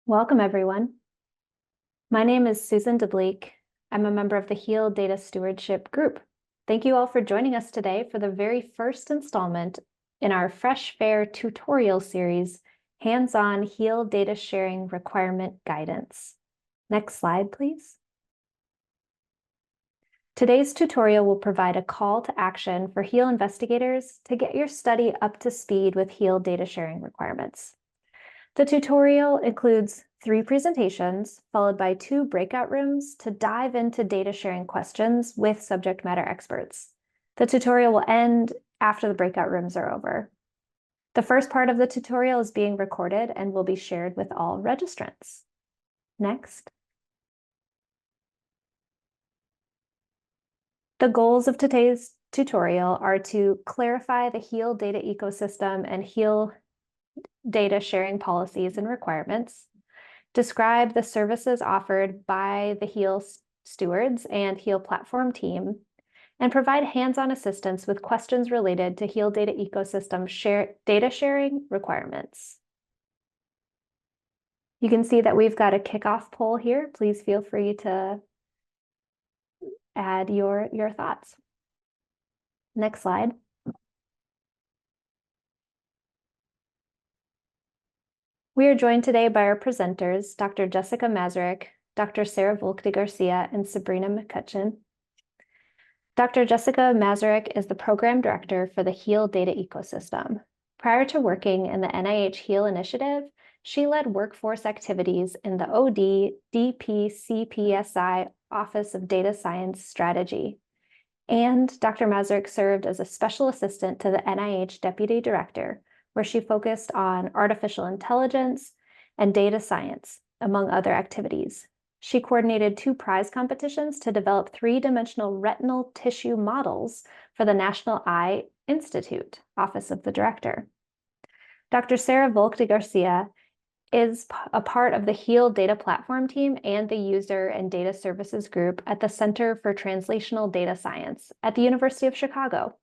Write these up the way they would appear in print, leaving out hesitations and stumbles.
Welcome, everyone. My name is Susan DeBleek. I'm a member of the HEAL Data Stewardship Group. Thank you all for joining us today for the very first installment in our Fresh Fair tutorial series, Hands-on HEAL Data Sharing Requirement Guidance. Next slide, please. Today's tutorial will provide a call to action for HEAL investigators to get your study up to speed with HEAL data sharing requirements. The tutorial includes 3 presentations, followed by 2 breakout rooms to dive into data sharing questions with subject matter experts. The tutorial will end after the breakout rooms are over. The first part of the tutorial is being recorded and will be shared with all registrants. Next. The goals of today's tutorial are to clarify the HEAL data ecosystem and HEAL data sharing policies and requirements, describe the services offered by the HEAL Stewards and HEAL platform team, and provide hands-on assistance with questions related to HEAL data ecosystem data sharing requirements. You can see that we've got a kickoff poll here. Please feel free to add your thoughts. Next slide. We are joined today by our presenters, Dr. Jessica Mazerik, Dr. Sarah Volkte-Garcia, and Sabrina McCutcheon. Dr. Jessica Mazerik is the Program Director for the HEAL data ecosystem. Prior to working in the NIH HEAL initiative, she led workforce activities in the OD DPCPSI Office of Data Science Strategy. And Dr. Mazerik served as a special assistant to the NIH Deputy Director, where she focused on artificial intelligence and data science, among other activities. She coordinated 2 prize competitions to develop 3-dimensional retinal tissue models for the National Eye Institute, Office of the Director. Dr. Sarah Volkte-Garcia is a part of the HEAL data platform team and the user and data services group at the Center for Translational Data Science at the University of Chicago.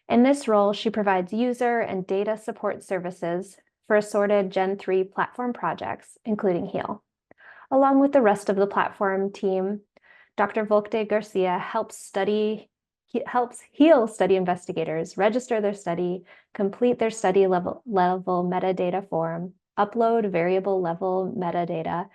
In this role, she provides user and data support services for assorted Gen 3 platform projects, including HEAL. Along with the rest of the platform team, Dr. Volkte-Garcia helps HEAL study investigators register their study, complete their study level metadata form, upload variable level metadata,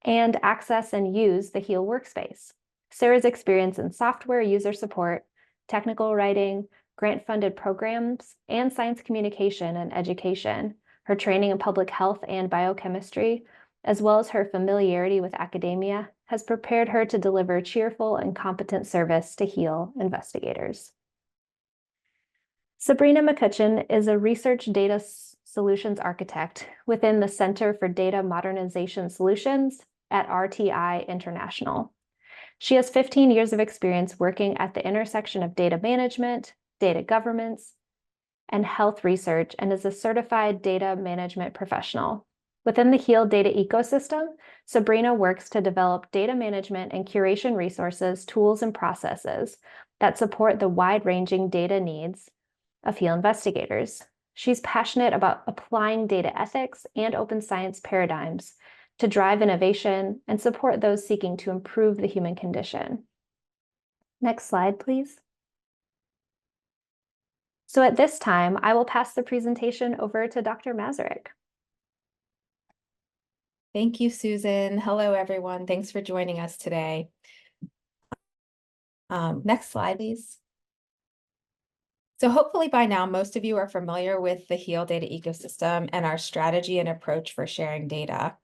and access and use the HEAL workspace. Sarah's experience in software user support, technical writing, grant-funded programs, and science communication and education, her training in public health and biochemistry, as well as her familiarity with academia, has prepared her to deliver cheerful and competent service to HEAL investigators. Sabrina McCutcheon is a research data solutions architect within the Center for Data Modernization Solutions at RTI International. She has 15 years of experience working at the intersection of data management, data governance, and health research, and is a certified data management professional. Within the HEAL data ecosystem, Sabrina works to develop data management and curation resources, tools, and processes that support the wide-ranging data needs of HEAL investigators. She's passionate about applying data ethics and open science paradigms to drive innovation and support those seeking to improve the human condition. Next slide, please. So at this time, I will pass the presentation over to Dr. Mazerik. Thank you, Susan. Hello, everyone. Thanks for joining us today. Next slide, please. So hopefully by now, most of you are familiar with the HEAL data ecosystem and our strategy and approach for sharing data.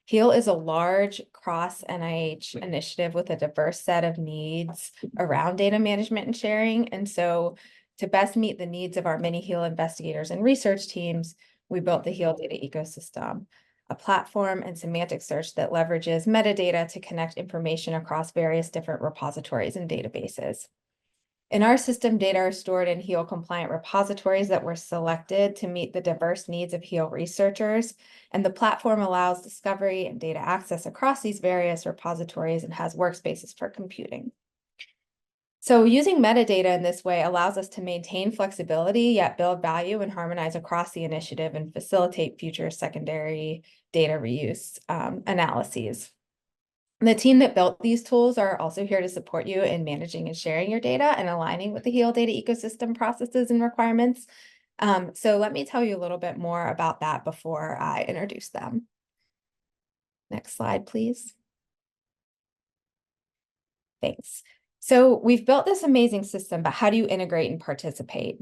HEAL is a large cross-NIH initiative with a diverse set of needs around data management and sharing. And so to best meet the needs of our many HEAL investigators and research teams, we built the HEAL data ecosystem, a platform and semantic search that leverages metadata to connect information across various different repositories and databases. In our system, data are stored in HEAL compliant repositories that were selected to meet the diverse needs of HEAL researchers, and the platform allows discovery and data access across these various repositories and has workspaces for computing. So using metadata in this way allows us to maintain flexibility, yet build value and harmonize across the initiative and facilitate future secondary data reuse analyses. The team that built these tools are also here to support you in managing and sharing your data and aligning with the HEAL data ecosystem processes and requirements. So let me tell you a little bit more about that before I introduce them. Next slide, please. Thanks. So we've built this amazing system, but how do you integrate and participate?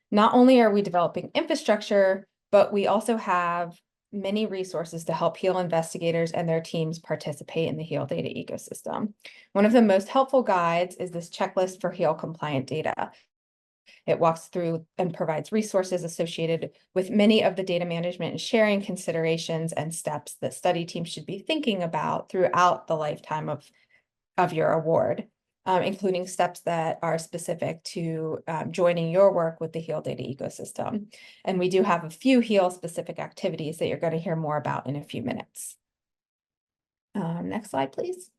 Not only are we developing infrastructure, but we also have many resources to help HEAL investigators and their teams participate in the HEAL data ecosystem. One of the most helpful guides is this checklist for HEAL compliant data. It walks through and provides resources associated with many of the data management and sharing considerations and steps that study teams should be thinking about throughout the lifetime of your award, including steps that are specific to joining your work with the HEAL data ecosystem. And we do have a few HEAL specific activities that you're going to hear more about in a few minutes. Next slide, please.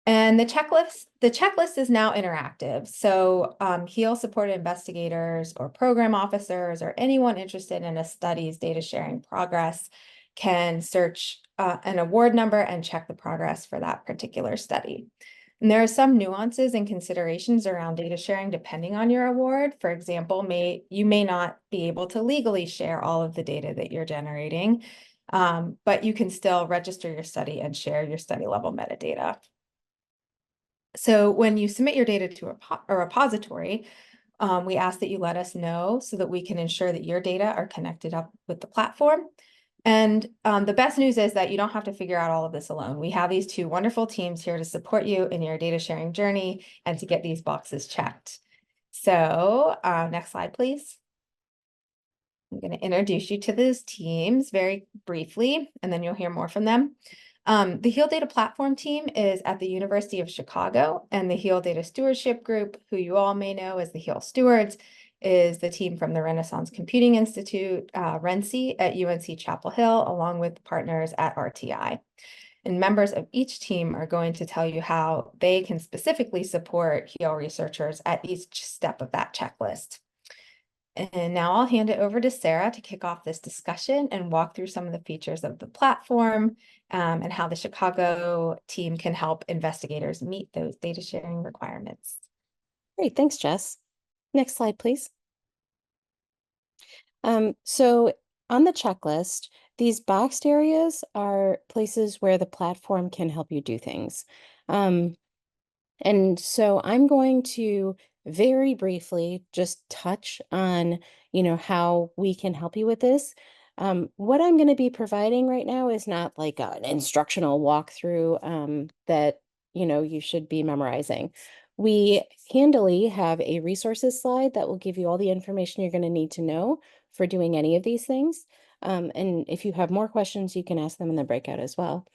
And the checklist is now interactive. So HEAL supported investigators or program officers or anyone interested in a study's data sharing progress can search an award number and check the progress for that particular study. And there are some nuances and considerations around data sharing depending on your award. For example, you may not be able to legally share all of the data that you're generating, but you can still register your study and share your study level metadata. So when you submit your data to a repository, we ask that you let us know so that we can ensure that your data are connected up with the platform. And the best news is that you don't have to figure out all of this alone. We have these two wonderful teams here to support you in your data sharing journey and to get these boxes checked. So next slide, please. I'm going to introduce you to those teams very briefly, and then you'll hear more from them. The HEAL Data Platform team is at the University of Chicago, and the HEAL Data Stewardship Group, who you all may know as the HEAL Stewards, is the team from the Renaissance Computing Institute, RENCI, at UNC Chapel Hill, along with partners at RTI. And members of each team are going to tell you how they can specifically support HEAL researchers at each step of that checklist. And now I'll hand it over to Sarah to kick off this discussion and walk through some of the features of the platform and how the Chicago team can help investigators meet those data sharing requirements. Great, thanks, Jess. Next slide, please. So on the checklist, these boxed areas are places where the platform can help you do things. And so I'm going to very briefly just touch on, how we can help you with this. What I'm going to be providing right now is not like an instructional walkthrough that, you should be memorizing. We handily have a resources slide that will give you all the information you're going to need to know for doing any of these things. And if you have more questions, you can ask them in the breakout as well.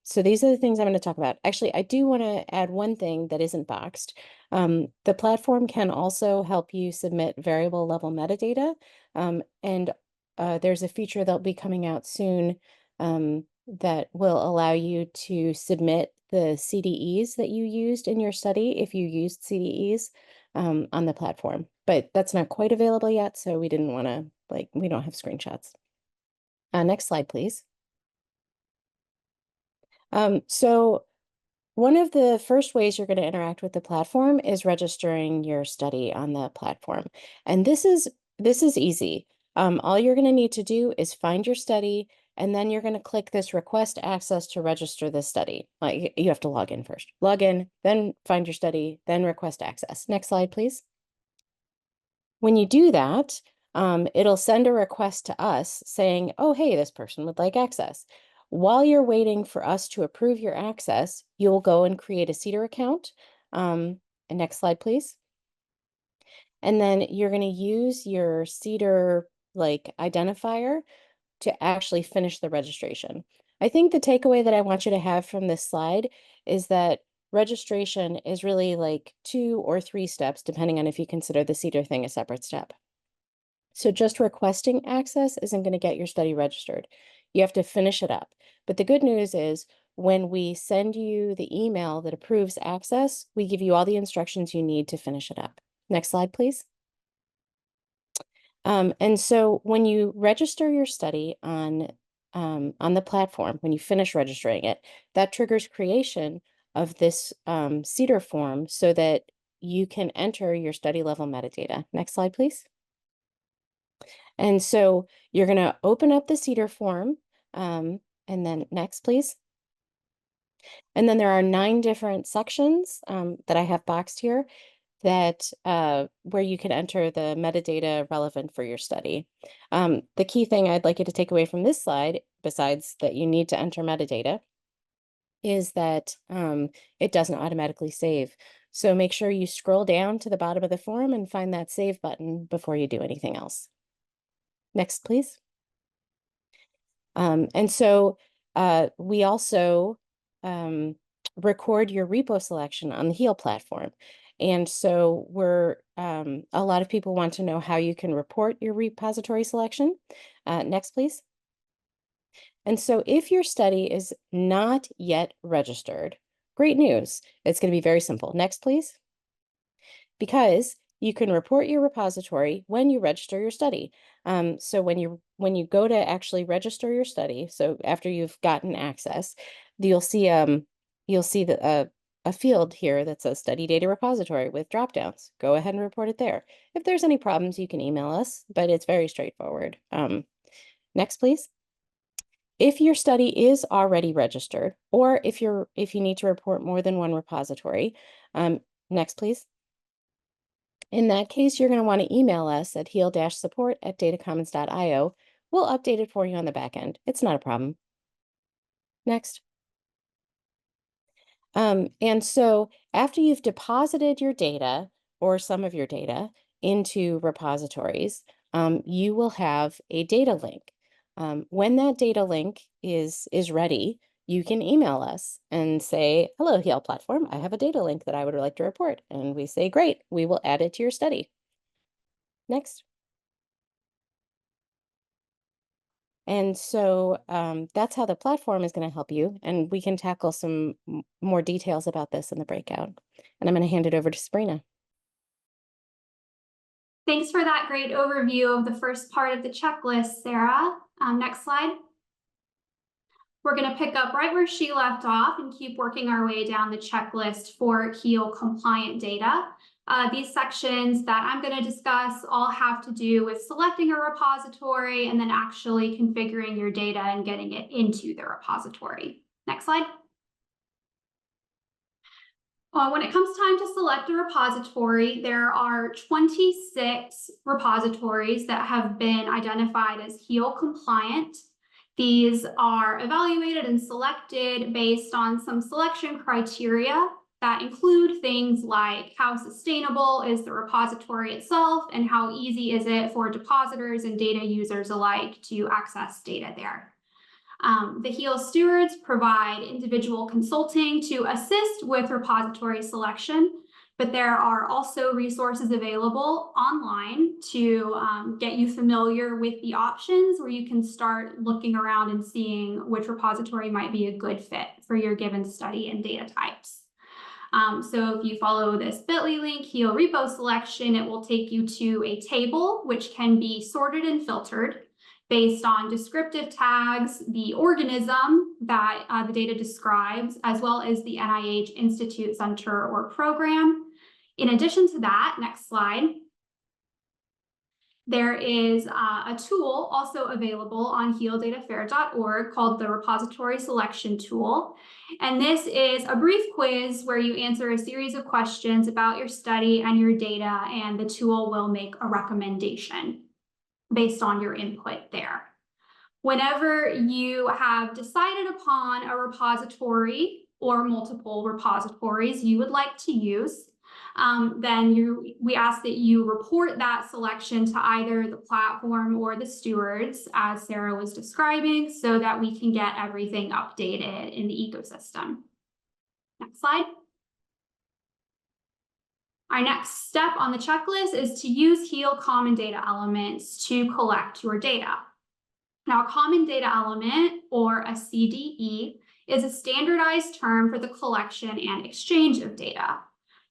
So these are the things I'm going to talk about. Actually, I do want to add one thing that isn't boxed. The platform can also help you submit variable level metadata. And there's a feature that'll be coming out soon that will allow you to submit the CDEs that you used in your study if you used CDEs on the platform. But that's not quite available yet, so we didn't want to, we don't have screenshots. Next slide, please. So one of the first ways you're going to interact with the platform is registering your study on the platform. And this is easy. All you're going to need to do is find your study, and then you're going to click this request access to register this study. You have to log in first. Log in, then find your study, then request access. Next slide, please. When you do that, it'll send a request to us saying, oh, hey, this person would like access. While you're waiting for us to approve your access, you'll go and create a CEDAR account. And next slide, please. And then you're going to use your CEDAR identifier to actually finish the registration. I think the takeaway that I want you to have from this slide is that registration is really 2 or 3 steps, depending on if you consider the CEDAR thing a separate step. So just requesting access isn't going to get your study registered. You have to finish it up. But the good news is when we send you the email that approves access, we give you all the instructions you need to finish it up. Next slide, please. And so when you register your study on the platform, when you finish registering it, that triggers creation of this CEDAR form so that you can enter your study level metadata. Next slide, please. And so you're going to open up the CEDAR form, and then next, please. And then there are 9 different sections that I have boxed here that where you can enter the metadata relevant for your study. The key thing I'd like you to take away from this slide, besides that you need to enter metadata, is that it doesn't automatically save. So make sure you scroll down to the bottom of the form and find that save button before you do anything else. Next, please. And so we also record your repo selection on the HEAL platform. And so a lot of people want to know how you can report your repository selection. Next, please. And so if your study is not yet registered, great news. It's going to be very simple. Next, please. Because you can report your repository when you register your study. So when you go to actually register your study, so after you've gotten access, you'll see a field here that says study data repository with dropdowns. Go ahead and report it there. If there's any problems, you can email us, but it's very straightforward. Next, please. If your study is already registered, or if you need to report more than one repository, next, please. In that case, you're going to want to email us at heal-support@datacommons.io. We'll update it for you on the back end. It's not a problem. Next. And so after you've deposited your data or some of your data into repositories, you will have a data link. When that data link is ready, you can email us and say, hello, HEAL platform, I have a data link that I would like to report. And we say, great, we will add it to your study. Next. And so that's how the platform is going to help you. And we can tackle some more details about this in the breakout. And I'm going to hand it over to Sabrina. Thanks for that great overview of the first part of the checklist, Sarah. Next slide. We're going to pick up right where she left off and keep working our way down the checklist for HEAL compliant data. These sections that I'm going to discuss all have to do with selecting a repository and then actually configuring your data and getting it into the repository. Next slide. When it comes time to select a repository, there are 26 repositories that have been identified as HEAL compliant. These are evaluated and selected based on some selection criteria that include things like how sustainable is the repository itself and how easy is it for depositors and data users alike to access data there. The HEAL Stewards provide individual consulting to assist with repository selection, but there are also resources available online to get you familiar with the options where you can start looking around and seeing which repository might be a good fit for your given study and data types. So if you follow this bit.ly link, HEAL repo selection, it will take you to a table which can be sorted and filtered based on descriptive tags, the organism that the data describes, as well as the NIH Institute Center or program. In addition to that, next slide, there is a tool also available on healdatafair.org called the Repository Selection Tool. And this is a brief quiz where you answer a series of questions about your study and your data, and the tool will make a recommendation based on your input there. Whenever you have decided upon a repository or multiple repositories you would like to use, then we ask that you report that selection to either the platform or the stewards, as Sarah was describing, so that we can get everything updated in the ecosystem. Next slide. Our next step on the checklist is to use HEAL common data elements to collect your data. Now, a common data element, or a CDE, is a standardized term for the collection and exchange of data.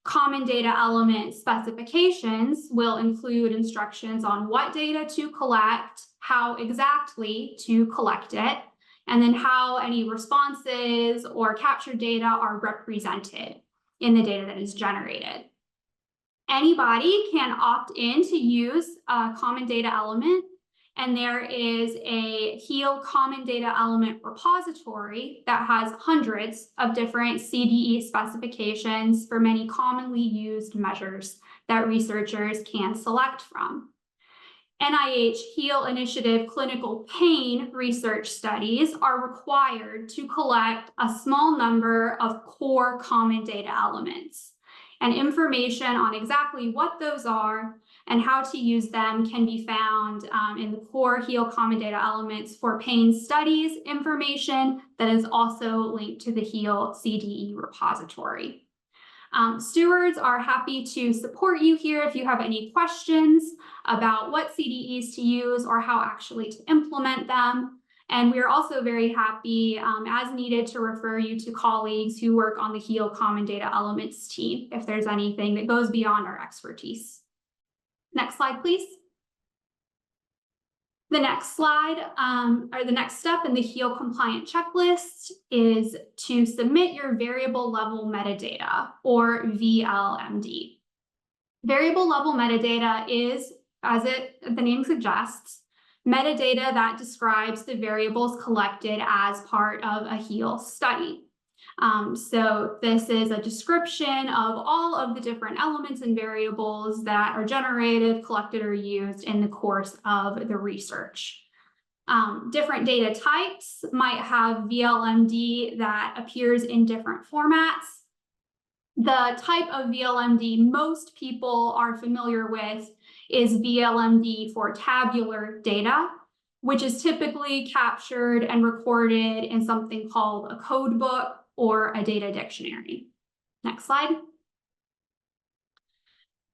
Common data element specifications will include instructions on what data to collect, how exactly to collect it, and then how any responses or captured data are represented in the data that is generated. Anybody can opt in to use a common data element, and there is a HEAL common data element repository that has hundreds of different CDE specifications for many commonly used measures that researchers can select from. NIH HEAL Initiative clinical pain research studies are required to collect a small number of core common data elements. And information on exactly what those are and how to use them can be found in the core HEAL common data elements for pain studies information that is also linked to the HEAL CDE repository. Stewards are happy to support you here if you have any questions about what CDEs to use or how actually to implement them. And we are also very happy, as needed, to refer you to colleagues who work on the HEAL Common Data Elements team if there's anything that goes beyond our expertise. Next slide, please. The next slide, or the next step in the HEAL compliant checklist is to submit your variable level metadata, or VLMD. Variable level metadata is, as the name suggests, metadata that describes the variables collected as part of a HEAL study. So this is a description of all of the different elements and variables that are generated, collected, or used in the course of the research. Different data types might have VLMD that appears in different formats. The type of VLMD most people are familiar with is VLMD for tabular data, which is typically captured and recorded in something called a code book or a data dictionary. Next slide.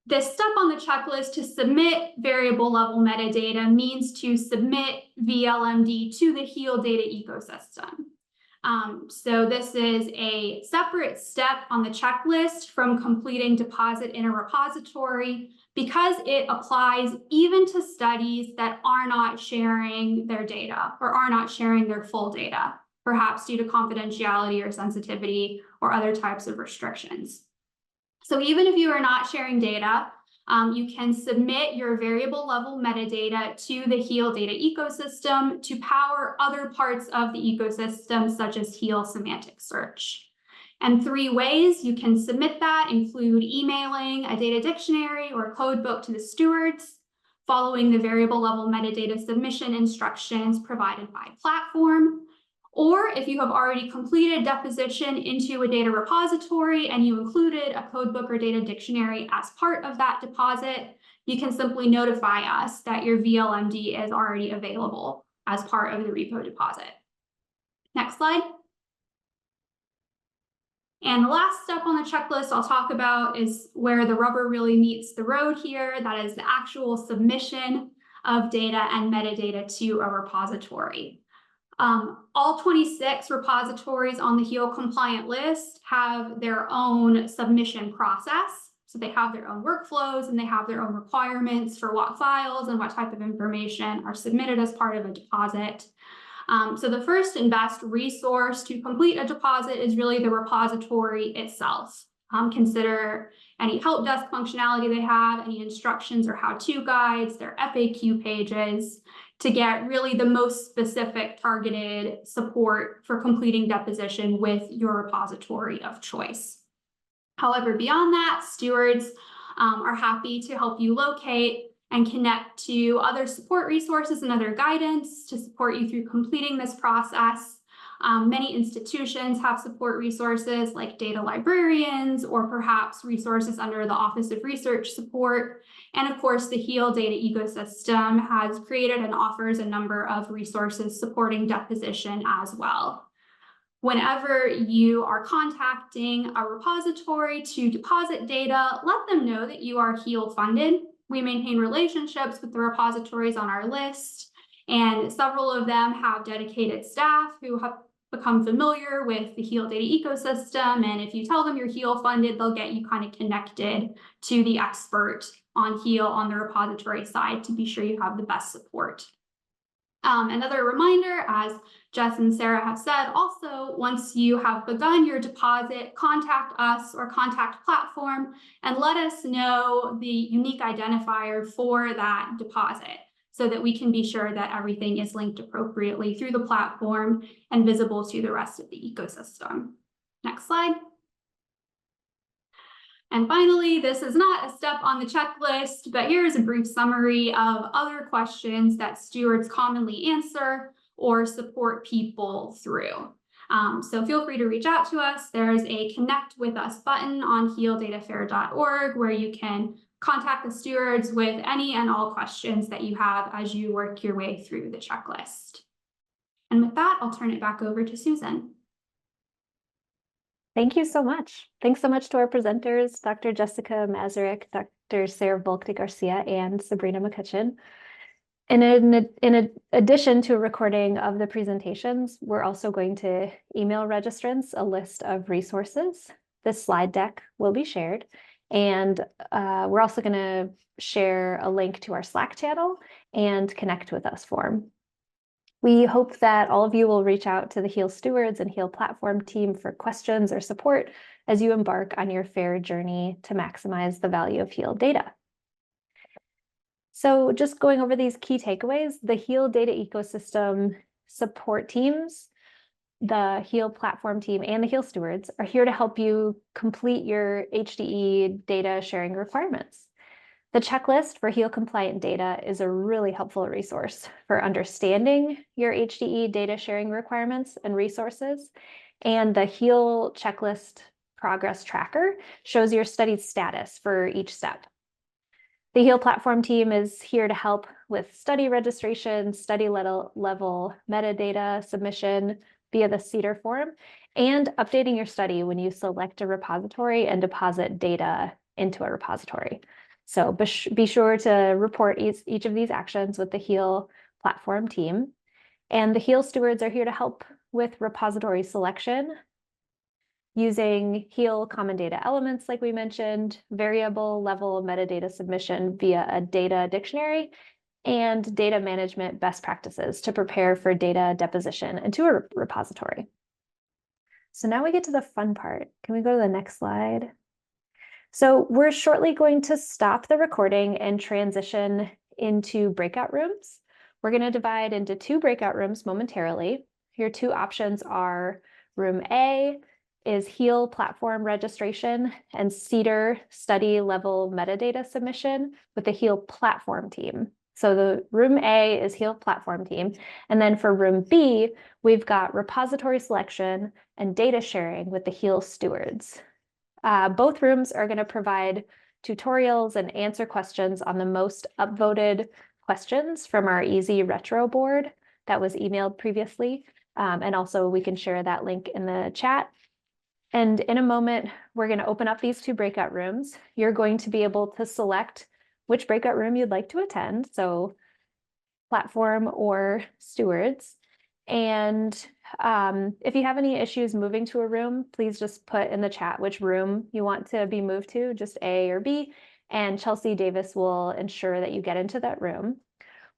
This step on the checklist to submit variable level metadata means to submit VLMD to the HEAL data ecosystem. So this is a separate step on the checklist from completing deposit in a repository because it applies even to studies that are not sharing their data or are not sharing their full data, perhaps due to confidentiality or sensitivity or other types of restrictions. So even if you are not sharing data, you can submit your variable level metadata to the HEAL data ecosystem to power other parts of the ecosystem, such as HEAL semantic search. And 3 ways you can submit that include emailing a data dictionary or code book to the stewards, following the variable level metadata submission instructions provided by platform, or if you have already completed deposition into a data repository and you included a codebook or data dictionary as part of that deposit, you can simply notify us that your VLMD is already available as part of the repo deposit. Next slide. And the last step on the checklist I'll talk about is where the rubber really meets the road here. That is the actual submission of data and metadata to a repository. All 26 repositories on the HEAL compliant list have their own submission process. So they have their own workflows and they have their own requirements for what files and what type of information are submitted as part of a deposit. So the first and best resource to complete a deposit is really the repository itself. Consider any help desk functionality they have, any instructions or how-to guides, their FAQ pages, to get really the most specific targeted support for completing deposition with your repository of choice. However, beyond that, stewards are happy to help you locate and connect to other support resources and other guidance to support you through completing this process. Many institutions have support resources like data librarians or perhaps resources under the Office of Research Support. And of course, the HEAL data ecosystem has created and offers a number of resources supporting deposition as well. Whenever you are contacting a repository to deposit data, let them know that you are HEAL funded. We maintain relationships with the repositories on our list, and several of them have dedicated staff who become familiar with the HEAL data ecosystem. And if you tell them you're HEAL funded, they'll get you kind of connected to the expert on HEAL on the repository side to be sure you have the best support. Another reminder, as Jess and Sarah have said, also, once you have begun your deposit, contact us or contact platform and let us know the unique identifier for that deposit so that we can be sure that everything is linked appropriately through the platform and visible to the rest of the ecosystem. Next slide. And finally, this is not a step on the checklist, but here is a brief summary of other questions that stewards commonly answer or support people through. So feel free to reach out to us. There's a Connect with Us button on healdatafair.org where you can contact the stewards with any and all questions that you have as you work your way through the checklist. And with that, I'll turn it back over to Susan. Thank you so much. Thanks so much to our presenters, Dr. Jessica Mazerik, Dr. Sarah Volkte-Garcia, and Sabrina McCutcheon. And in addition to a recording of the presentations, we're also going to email registrants a list of resources. This slide deck will be shared. And we're also going to share a link to our Slack channel and Connect with Us form. We hope that all of you will reach out to the HEAL Stewards and HEAL Platform team for questions or support as you embark on your FAIR journey to maximize the value of HEAL data. So just going over these key takeaways, the HEAL data ecosystem support teams, the HEAL Platform team, and the HEAL Stewards are here to help you complete your HDE data sharing requirements. The checklist for HEAL compliant data is a really helpful resource for understanding your HDE data sharing requirements and resources. And the HEAL checklist progress tracker shows your study status for each step. The HEAL platform team is here to help with study registration, study level metadata submission via the CEDAR form, and updating your study when you select a repository and deposit data into a repository. So be sure to report each of these actions with the HEAL platform team. And the HEAL stewards are here to help with repository selection using HEAL common data elements, like we mentioned, variable level metadata submission via a data dictionary, and data management best practices to prepare for data deposition into a repository. So now we get to the fun part. Can we go to the next slide? So we're shortly going to stop the recording and transition into breakout rooms. We're going to divide into 2 breakout rooms momentarily. Your 2 options are room A is HEAL platform registration and CEDAR study level metadata submission with the HEAL platform team. So the room A is HEAL platform team. And then for room B, we've got repository selection and data sharing with the HEAL stewards. Both rooms are going to provide tutorials and answer questions on the most upvoted questions from our EasyRetro board that was emailed previously. And also we can share that link in the chat. And in a moment, we're going to open up these 2 breakout rooms. You're going to be able to select which breakout room you'd like to attend, so platform or stewards. And if you have any issues moving to a room, please just put in the chat which room you want to be moved to, just A or B, and Chelsea Davis will ensure that you get into that room.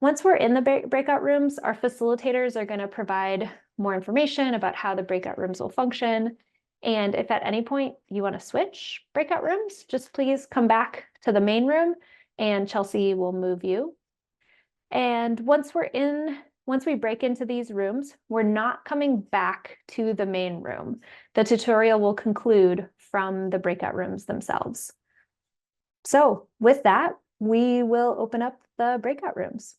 Once we're in the breakout rooms, our facilitators are going to provide more information about how the breakout rooms will function. And if at any point you want to switch breakout rooms, just please come back to the main room and Chelsea will move you. And once we break into these rooms, we're not coming back to the main room. The tutorial will conclude from the breakout rooms themselves. So with that, we will open up the breakout rooms.